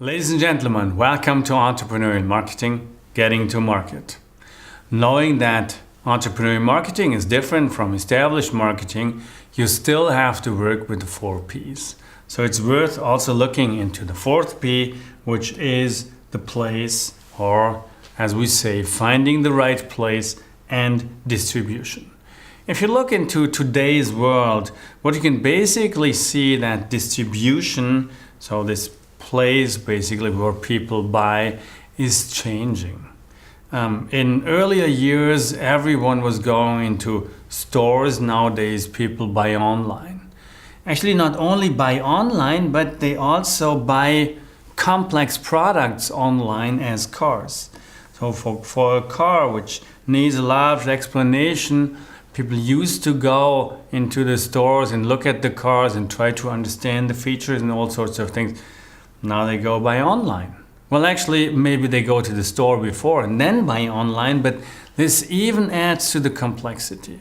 Ladies and gentlemen, welcome to Entrepreneurial Marketing, Getting to Market. Knowing that entrepreneurial marketing is different from established marketing, you still have to work with the 4 Ps. So it's worth also looking into the 4th P, which is the place, or as we say, finding the right place and distribution. If you look into today's world, what you can basically see that distribution, so this place basically where people buy, is changing. In earlier years, everyone was going into stores. Nowadays, people buy online. Actually, not only buy online, but they also buy complex products online as cars. So for a car which needs a large explanation, people used to go into the stores and look at the cars and try to understand the features and all sorts of things. Now they go buy online. Well, actually, maybe they go to the store before and then buy online, but this even adds to the complexity.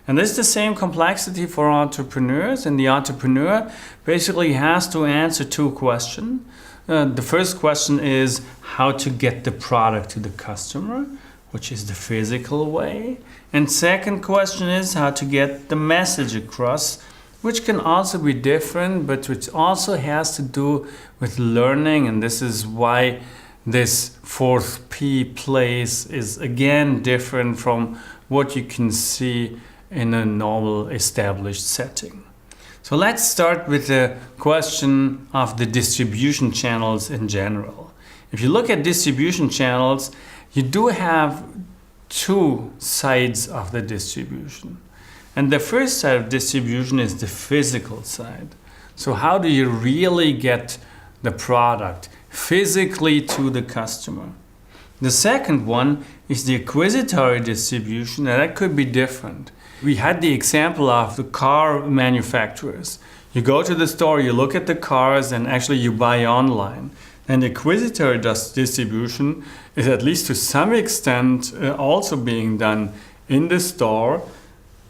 And this is the same complexity for entrepreneurs, and the entrepreneur basically has to answer 2 questions. The first question is how to get the product to the customer, which is the physical way. And second question is how to get the message across, which can also be different, but which also has to do with learning. And this is why this 4th P place is again different from what you can see in a normal established setting. So let's start with the question of the distribution channels in general. If you look at distribution channels, you do have 2 sides of the distribution. And the first side of distribution is the physical side. So how do you really get the product physically to the customer? The second one is the acquisitory distribution, and that could be different. We had the example of the car manufacturers. You go to the store, you look at the cars, and actually you buy online. And the acquisitory distribution is, at least to some extent, also being done in the store.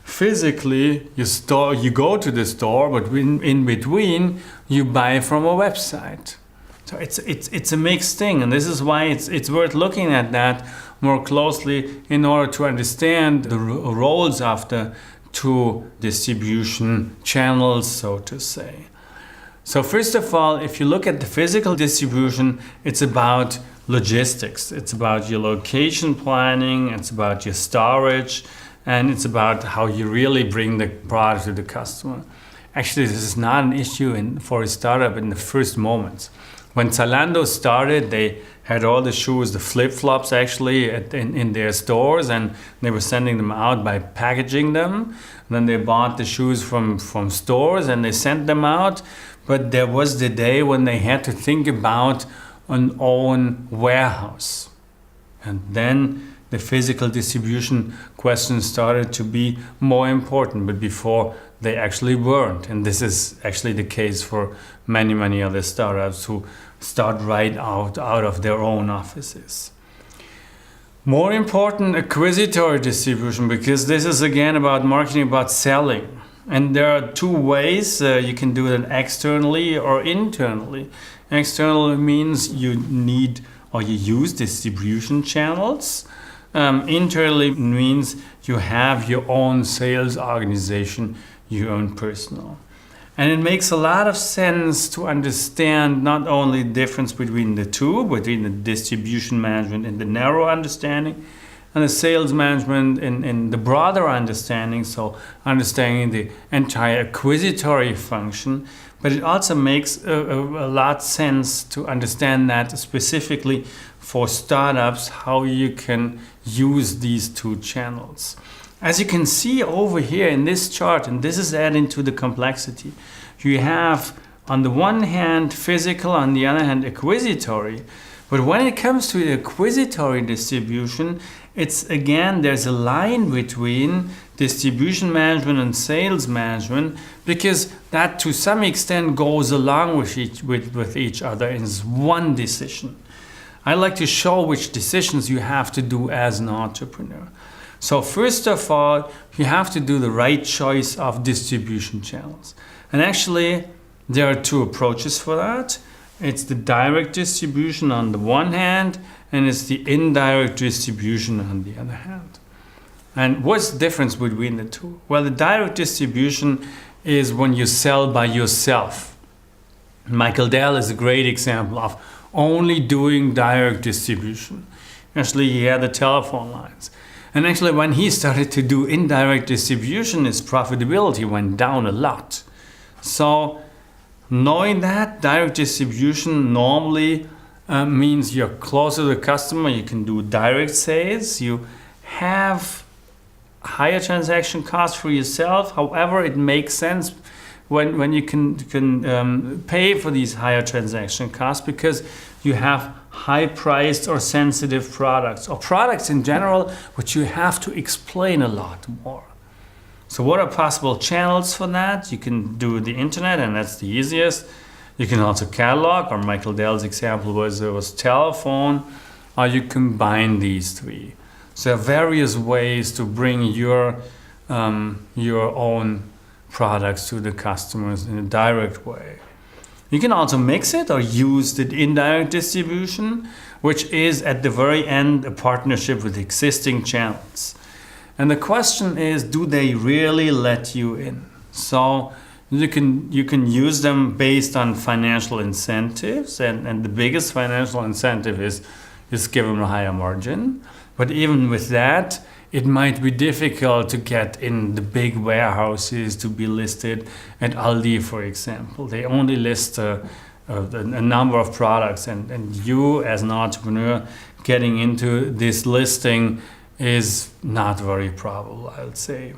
Physically, you go to the store, but in between, you buy from a website. So it's a mixed thing, and this is why it's worth looking at that more closely in order to understand the roles of the 2 distribution channels, so to say. So first of all, if you look at the physical distribution, it's about logistics. It's about your location planning, it's about your storage, and it's about how you really bring the product to the customer. Actually, this is not an issue for a startup in the first moments. When Zalando started, they had all the shoes, the flip-flops actually in their stores, and they were sending them out by packaging them. And then they bought the shoes from stores and they sent them out. But there was the day when they had to think about an own warehouse. And then the physical distribution questions started to be more important, but before they actually weren't. And this is actually the case for many, many other startups who start right out of their own offices. More important, acquisitory distribution, because this is again about marketing, about selling. And there are 2 ways you can do it externally or internally. Externally means you need or you use distribution channels. Internally means you have your own sales organization, your own personnel. And it makes a lot of sense to understand not only the difference between the 2, between the distribution management and the narrow understanding, and the sales management in the broader understanding, so understanding the entire acquisitory function. But it also makes a lot of sense to understand that specifically for startups, how you can use these 2 channels. As you can see over here in this chart, and this is adding to the complexity, you have on the one hand physical, on the other hand acquisitory. But when it comes to the acquisitory distribution, it's again, there's a line between distribution management and sales management, because that to some extent goes along with each other and is one decision. I like to show which decisions you have to do as an entrepreneur. So first of all, you have to do the right choice of distribution channels. And actually, there are 2 approaches for that. It's the direct distribution on the one hand, and it's the indirect distribution on the other hand. And what's the difference between the two? Well, the direct distribution is when you sell by yourself. Michael Dell is a great example of only doing direct distribution. Actually, he had the telephone lines. And actually, when he started to do indirect distribution, his profitability went down a lot. So, knowing that direct distribution normally means you're closer to the customer, you can do direct sales, you have higher transaction costs for yourself. However, it makes sense when you can pay for these higher transaction costs because you have high-priced or sensitive products or products in general which you have to explain a lot more. So what are possible channels for that? You can do the internet, and that's the easiest. You can also catalog, or Michael Dell's example was telephone, or you combine these three. So there are various ways to bring your own products to the customers in a direct way. You can also mix it or use the indirect distribution, which is at the very end a partnership with existing channels. And the question is, do they really let you in? So you can use them based on financial incentives, and the biggest financial incentive is give them a higher margin. But even with that, it might be difficult to get in the big warehouses to be listed at Aldi, for example. They only list a number of products, and you as an entrepreneur getting into this listing is not very probable, I would say.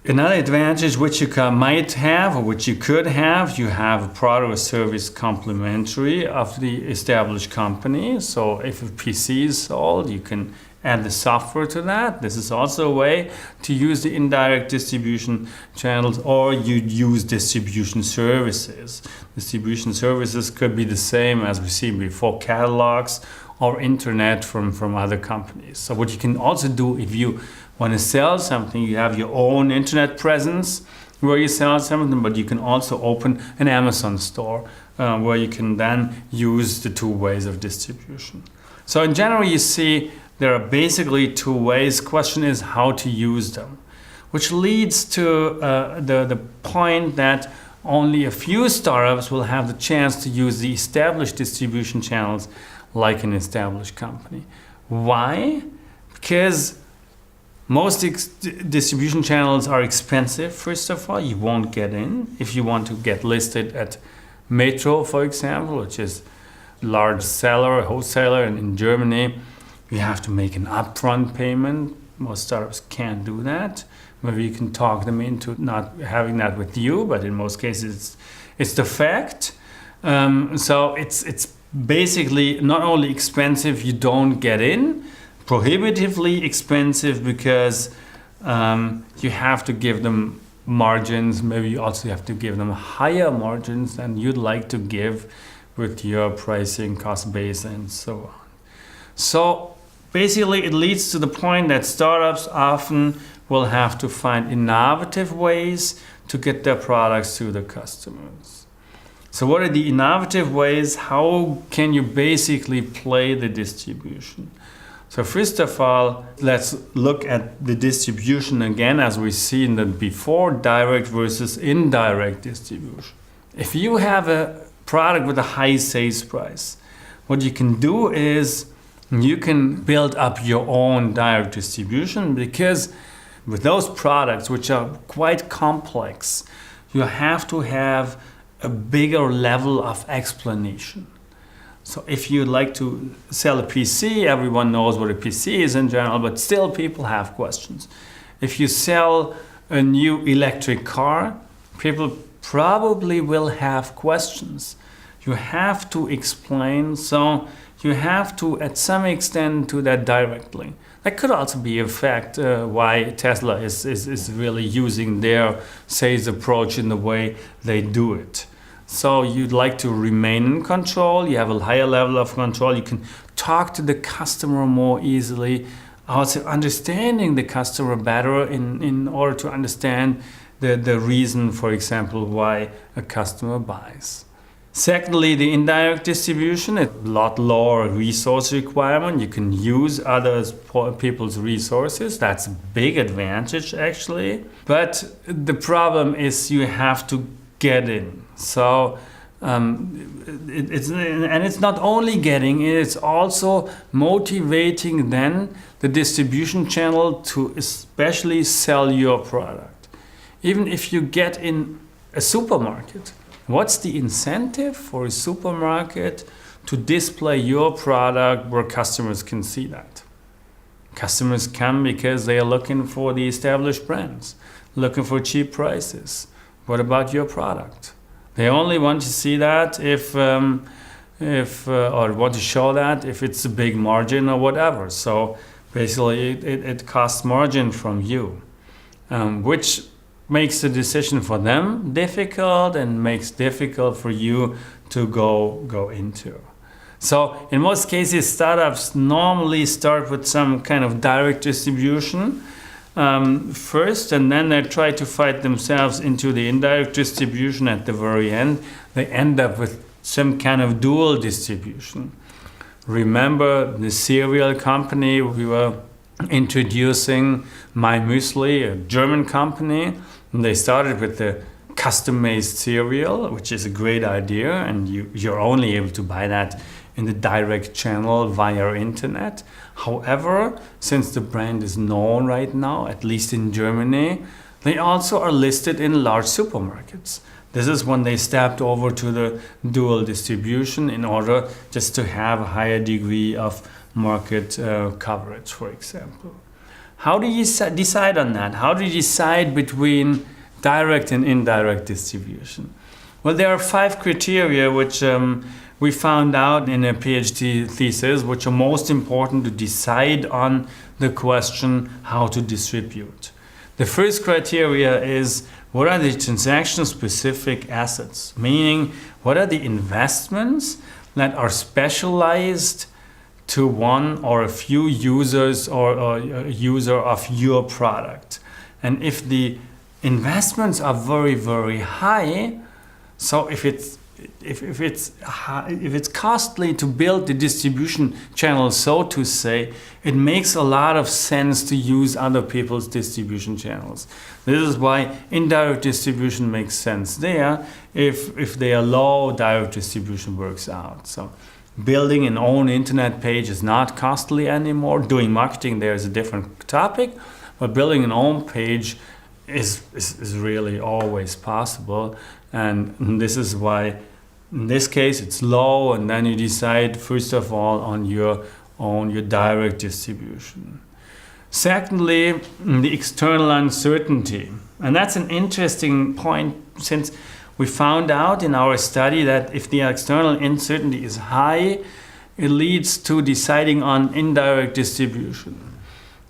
Another advantage which you might have, or which you could have, you have a product or service complementary of the established company. So if a PC is sold, you can add the software to that. This is also a way to use the indirect distribution channels, or you use distribution services. Distribution services could be the same as we see before, catalogs or internet from other companies. So what you can also do if you want to sell something, you have your own internet presence where you sell something, but you can also open an Amazon store where you can then use the two ways of distribution. So in general, you see there are basically two ways. Question is how to use them, which leads to the point that only a few startups will have the chance to use the established distribution channels like an established company. Why? Because most distribution channels are expensive, first of all. You won't get in. If you want to get listed at Metro, for example, which is a large seller, a wholesaler in Germany, you have to make an upfront payment. Most startups can't do that. Maybe you can talk them into not having that with you, but in most cases it's the fact. So it's basically not only expensive, you don't get in, prohibitively expensive because you have to give them margins. Maybe you also have to give them higher margins than you'd like to give with your pricing, cost base, and so on. So basically it leads to the point that startups often will have to find innovative ways to get their products to the customers. So what are the innovative ways? How can you basically play the distribution? So first of all, let's look at the distribution again as we've seen that before, direct versus indirect distribution. If you have a product with a high sales price, what you can do is you can build up your own direct distribution, because with those products, which are quite complex, you have to have a bigger level of explanation. So if you'd like to sell a PC, everyone knows what a PC is in general, but still people have questions. If you sell a new electric car, people probably will have questions. You have to explain, so you have to, at some extent, do that directly. That could also be a fact why Tesla is really using their sales approach in the way they do it. So you'd like to remain in control, you have a higher level of control, you can talk to the customer more easily, also understanding the customer better in order to understand the reason, for example, why a customer buys. Secondly, the indirect distribution is a lot lower resource requirement. You can use other people's resources. That's a big advantage, actually. But the problem is you have to get in. So it's not only getting in, it's also motivating then the distribution channel to especially sell your product. Even if you get in a supermarket, what's the incentive for a supermarket to display your product where customers can see that? Customers come because they are looking for the established brands, looking for cheap prices. What about your product? They only want to see that or want to show that if it's a big margin or whatever. So basically, it costs margin from you, which makes the decision for them difficult and makes difficult for you to go into. So in most cases, startups normally start with some kind of direct distribution first, and then they try to fight themselves into the indirect distribution at the very end. They end up with some kind of dual distribution. Remember the cereal company we were introducing, My Müsli, a German company. They started with the custom-made cereal, which is a great idea, and you're only able to buy that in the direct channel via internet. However, since the brand is known right now, at least in Germany, they also are listed in large supermarkets. This is when they stepped over to the dual distribution in order just to have a higher degree of market coverage, for example. How do you decide on that? How do you decide between direct and indirect distribution? Well, there are 5 criteria which we found out in a PhD thesis, which are most important to decide on the question how to distribute. The first criteria is, what are the transaction-specific assets? Meaning, what are the investments that are specialized to one or a few users or a user of your product? And if the investments are very, very high, so if it's costly to build the distribution channel, so to say, it makes a lot of sense to use other people's distribution channels. This is why indirect distribution makes sense there. If they are low, direct distribution works out. So building an own internet page is not costly anymore. Doing marketing there is a different topic, but building an own page is really always possible. And this is why, in this case, it's low, and then you decide, first of all, on your direct distribution. Secondly, the external uncertainty. And that's an interesting point, since we found out in our study that if the external uncertainty is high, it leads to deciding on indirect distribution.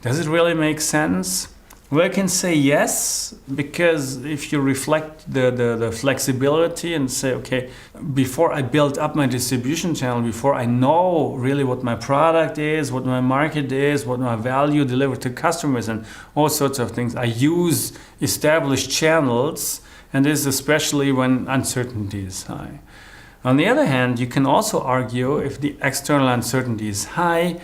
Does it really make sense? Well, I can say yes, because if you reflect the flexibility and say, okay, before I build up my distribution channel, before I know really what my product is, what my market is, what my value delivered to customers and all sorts of things, I use established channels, and this is especially when uncertainty is high. On the other hand, you can also argue if the external uncertainty is high,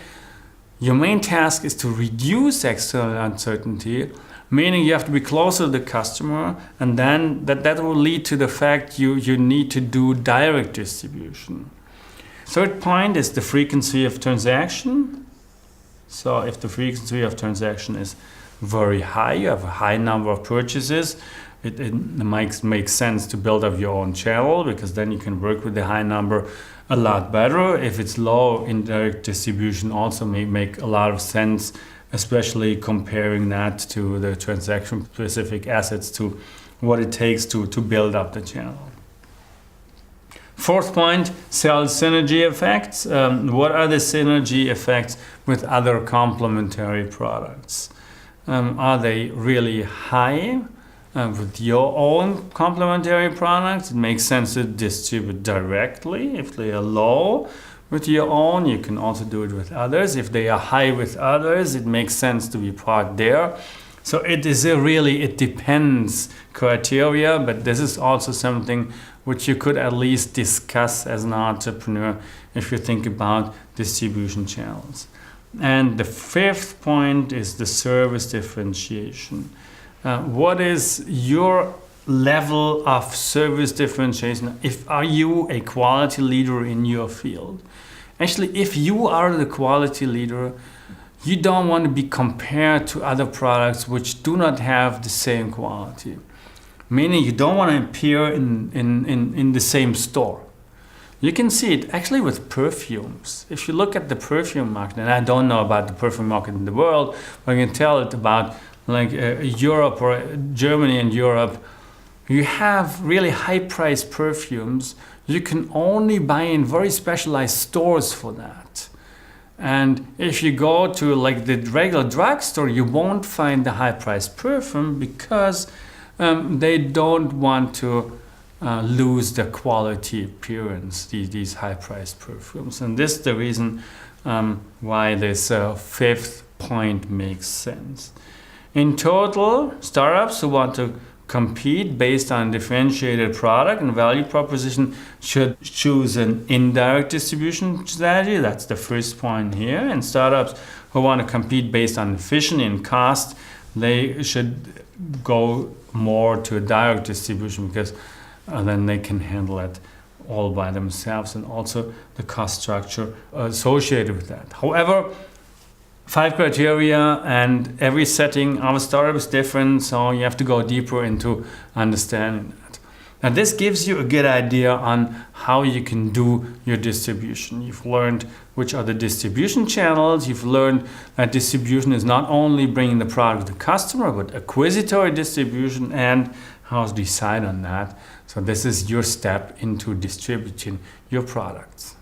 your main task is to reduce external uncertainty, meaning you have to be closer to the customer, and then that will lead to the fact you need to do direct distribution. Third point is the frequency of transaction. So if the frequency of transaction is very high, you have a high number of purchases, it makes sense to build up your own channel, because then you can work with the high number a lot better. If it's low, indirect distribution also may make a lot of sense, especially comparing that to the transaction-specific assets, to what it takes to build up the channel. Fourth point, sales synergy effects. What are the synergy effects with other complementary products? Are they really high? With your own complementary products, it makes sense to distribute directly. If they are low with your own, you can also do it with others. If they are high with others, it makes sense to be part there. So it is it depends criteria, but this is also something which you could at least discuss as an entrepreneur if you think about distribution channels. And the fifth point is the service differentiation. What is your level of service differentiation? Are you a quality leader in your field? Actually, if you are the quality leader, you don't want to be compared to other products which do not have the same quality. Meaning you don't want to appear in the same store. You can see it actually with perfumes. If you look at the perfume market, and I don't know about the perfume market in the world, but you can tell it about Europe or Germany and Europe, you have really high-priced perfumes. You can only buy in very specialized stores for that. And if you go to the regular drugstore, you won't find the high-priced perfume because they don't want to lose the quality appearance, these high-priced perfumes. And this is the reason why this fifth point makes sense. In total, startups who want to compete based on differentiated product and value proposition should choose an indirect distribution strategy. That's the first point here. And startups who want to compete based on efficiency and cost, they should go more to a direct distribution because then they can handle it all by themselves and also the cost structure associated with that. However, 5 criteria, and every setting of a startup is different, so you have to go deeper into understanding that. Now this gives you a good idea on how you can do your distribution. You've learned which are the distribution channels. You've learned that distribution is not only bringing the product to the customer, but acquisitory distribution and how to decide on that. So this is your step into distributing your products.